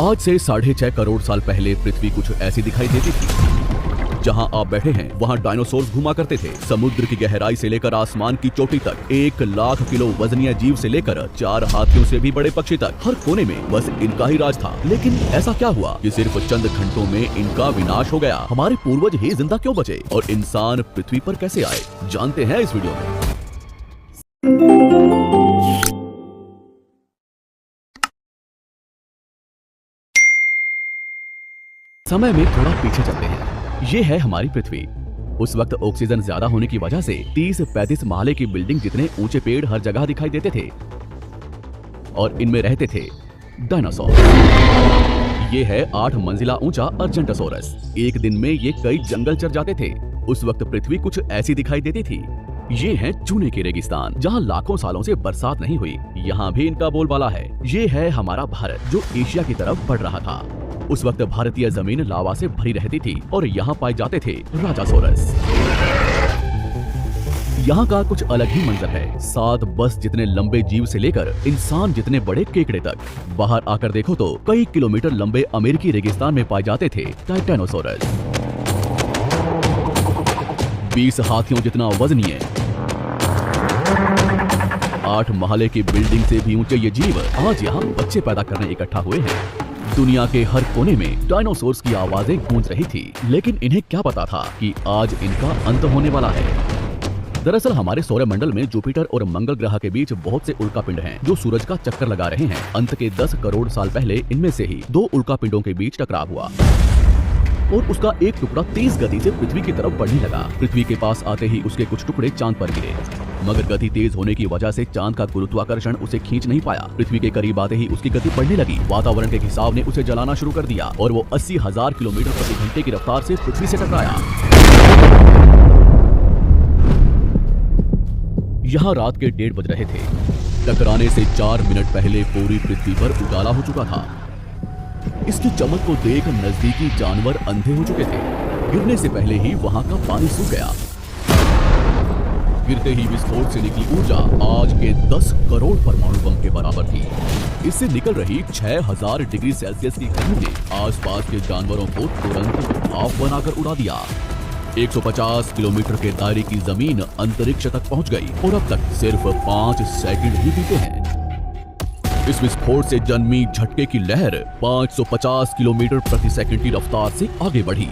आज से 6.5 करोड़ साल पहले पृथ्वी कुछ ऐसी दिखाई देती थी। जहां आप बैठे हैं वहां डायनासोर्स घुमा करते थे। समुद्र की गहराई से लेकर आसमान की चोटी तक 1 लाख किलो वजनीय जीव से लेकर 4 हाथियों से भी बड़े पक्षी तक हर कोने में बस इनका ही राज था। लेकिन ऐसा क्या हुआ कि सिर्फ चंद घंटों में इनका विनाश हो गया? हमारे पूर्वज ही जिंदा क्यों बचे और इंसान पृथ्वी पर कैसे आए, जानते हैं इस वीडियो में। समय में थोड़ा पीछे चलते हैं। ये है हमारी पृथ्वी। उस वक्त ऑक्सीजन ज्यादा होने की वजह से 30-35 महले की बिल्डिंग जितने ऊंचे पेड़ हर जगह दिखाई देते थे और इनमें रहते थे डायनासोर। ये है 8 मंजिला ऊंचा अर्जेंटोसोरस। एक दिन में ये कई जंगल चर जाते थे। उस वक्त पृथ्वी कुछ ऐसी दिखाई देती थी। ये है चूने के रेगिस्तान, जहाँ लाखों सालों से बरसात नहीं हुई। यहाँ भी इनका बोलबाला है। ये है हमारा भारत, जो एशिया की तरफ बढ़ रहा था। उस वक्त भारतीय जमीन लावा से भरी रहती थी और यहाँ पाए जाते थे राजासोरस। यहाँ का कुछ अलग ही मंजर है। 7 बस जितने लंबे जीव से लेकर इंसान जितने बड़े केकड़े तक। बाहर आकर देखो तो कई किलोमीटर लंबे अमेरिकी रेगिस्तान में पाए जाते थे टाइटेनोसोरस। 20 हाथियों जितना वजनीय, 8 महले की बिल्डिंग से भी ऊंचे ये जीव आज यहाँ बच्चे पैदा करने इकट्ठा हुए हैं। दुनिया के हर कोने में डायनासोर्स की आवाजें गूंज रही थी, लेकिन इन्हें क्या पता था कि आज इनका अंत होने वाला है। दरअसल हमारे सौरमंडल में जुपिटर और मंगल ग्रह के बीच बहुत से उल्कापिंड हैं, जो सूरज का चक्कर लगा रहे हैं। अंत के 10 करोड़ साल पहले इनमें से ही 2 उल्कापिंडों के बीच टकराव हुआ और उसका एक टुकड़ा तेज गति से पृथ्वी की तरफ बढ़ने लगा। पृथ्वी के पास आते ही उसके कुछ टुकड़े चांद पर गिरे, मगर गति तेज होने की वजह से चांद का गुरुत्वाकर्षण उसे खींच नहीं पाया। पृथ्वी के करीब आते ही उसकी गति बढ़ने लगी। वातावरण के खिंचाव ने उसे जलाना शुरू कर दिया और वो 80,000 किलोमीटर प्रति घंटे की रफ्तार से पृथ्वी से टकराया। यहाँ रात के 1:30 बज रहे थे। टकराने से 4 मिनट पहले पूरी पृथ्वी पर उजाला हो चुका था। इसकी चमक को देख नजदीकी जानवर अंधे हो चुके थे। गिरने से पहले ही वहां का पानी सूख गया। गिरते ही विस्फोट से निकली ऊर्जा आज के 10 करोड़ परमाणु बम के बराबर थी। इससे निकल रही 6000 डिग्री सेल्सियस की गर्मी ने आसपास के जानवरों को तुरंत भाप बनाकर उड़ा दिया। 150 किलोमीटर के दायरे की जमीन अंतरिक्ष तक पहुंच गई और अब तक सिर्फ 5 सेकंड ही बीते हैं। इस विस्फोट से जन्मी झटके की लहर 550 किलोमीटर प्रति सेकंड की रफ्तार से आगे बढ़ी।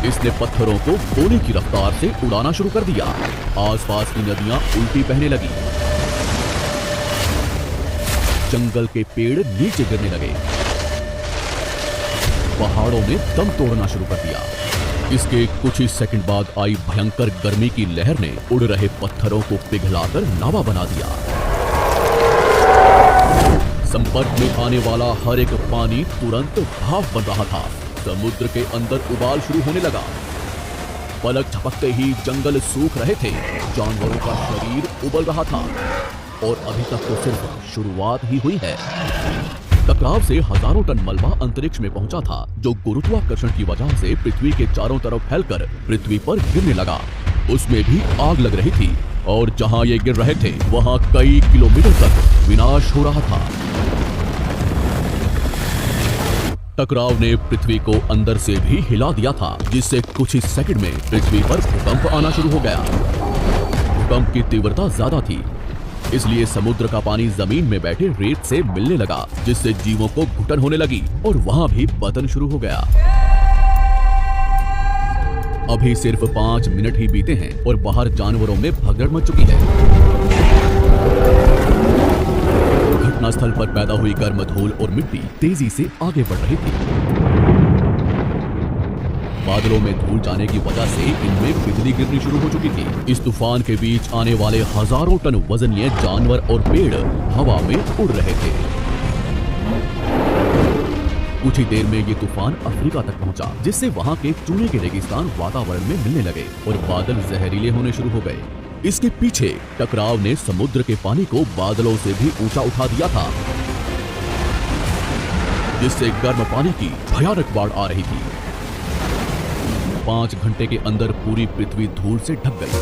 इसने पत्थरों को गोले की रफ्तार से उड़ाना शुरू कर दिया। आसपास की नदियां उल्टी बहने लगी। जंगल के पेड़ नीचे गिरने लगे। पहाड़ों ने दम तोड़ना शुरू कर दिया। इसके कुछ ही सेकंड बाद आई भयंकर गर्मी की लहर ने उड़ रहे पत्थरों को पिघलाकर लावा बना दिया। संपर्क में आने वाला हर एक पानी तुरंत भाप बन रहा था। समुद्र के अंदर उबाल शुरू होने लगा। पलक झपकते ही जंगल सूख रहे थे। जानवरों का शरीर उबल रहा था और अभी तक तो सिर्फ शुरुआत ही हुई है। टकराव से हजारों टन मलबा अंतरिक्ष में पहुंचा था, जो गुरुत्वाकर्षण की वजह से पृथ्वी के चारों तरफ फैलकर पृथ्वी पर गिरने लगा। उसमें भी आग लग रही थी और जहां ये गिर रहे थे वहां कई किलोमीटर तक विनाश हो रहा था। टकराव ने पृथ्वी को अंदर से भी हिला दिया था, जिससे कुछ ही सेकंड में पृथ्वी पर भूकंप आना शुरू हो गया। भूकंप की तीव्रता ज्यादा थी, इसलिए समुद्र का पानी जमीन में बैठे रेत से मिलने लगा, जिससे जीवों को घुटन होने लगी और वहां भी पतन शुरू हो गया। अभी सिर्फ 5 मिनट ही बीते हैं और बाहर जानवरों में भगदड़ मच चुकी है। घटनास्थल पर पैदा हुई गर्म धूल और मिट्टी तेजी से आगे बढ़ रही थी। बादलों में धूल जाने की वजह से इनमें बिजली गिरनी शुरू हो चुकी थी। इस तूफान के बीच आने वाले हजारों टन वजनीय जानवर और पेड़ हवा में उड़ रहे थे। कुछ ही देर में ये तूफान अफ्रीका तक पहुंचा, जिससे वहां के चूने के रेगिस्तान वातावरण में मिलने लगे और बादल जहरीले होने शुरू हो गए। इसके पीछे टकराव ने समुद्र के पानी को बादलों से भी ऊंचा उठा दिया था, जिससे गर्म पानी की भयानक बाढ़ आ रही थी। 5 घंटे के अंदर पूरी पृथ्वी धूल से ढक गई।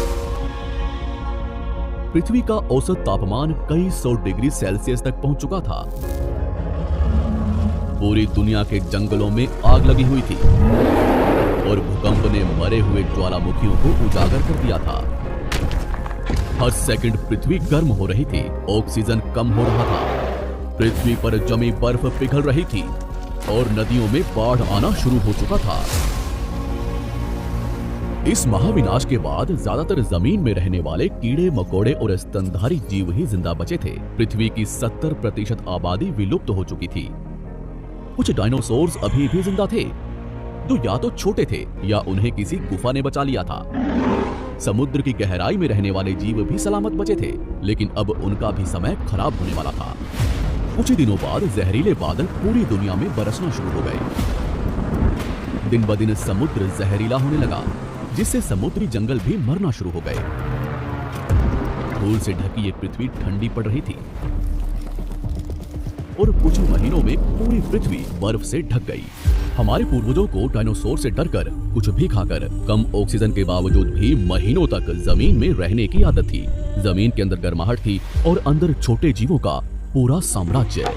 पृथ्वी का औसत तापमान कई 100 डिग्री सेल्सियस तक पहुंच चुका था। पूरी दुनिया के जंगलों में आग लगी हुई थी और भूकंप ने मरे हुए ज्वालामुखियों को उजागर कर दिया था। हर सेकंड पृथ्वी गर्म हो रही थी, ऑक्सीजन कम हो रहा था, पृथ्वी पर जमी बर्फ पिघल रही थी और नदियों में बाढ़ आना शुरू हो चुका था। इस महाविनाश के बाद ज्यादातर जमीन में रहने वाले कीड़े मकोड़े और स्तनधारी जीव ही जिंदा बचे थे। पृथ्वी की 70% आबादी विलुप्त हो चुकी थी। कुछ डायनासोर्स अभी भी जिंदा थे, जो या तो छोटे थे या उन्हें किसी गुफा ने बचा लिया था। समुद्र की गहराई में रहने वाले जीव भी सलामत बचे थे, लेकिन अब उनका भी समय खराब होने वाला था। कुछ ही दिनों बाद जहरीले बादल पूरी दुनिया में बरसना शुरू हो गए। दिन ब दिन समुद्र जहरीला होने लगा, जिससे समुद्री जंगल भी मरना शुरू हो गए। धूल से ढकी ये पृथ्वी ठंडी पड़ रही थी और कुछ महीनों में पूरी पृथ्वी बर्फ से ढक गई। हमारे पूर्वजों को डायनासोर से डरकर, कुछ भी खाकर, कम ऑक्सीजन के बावजूद भी महीनों तक जमीन में रहने की आदत थी। जमीन के अंदर गर्माहट थी और अंदर छोटे जीवों का पूरा साम्राज्य।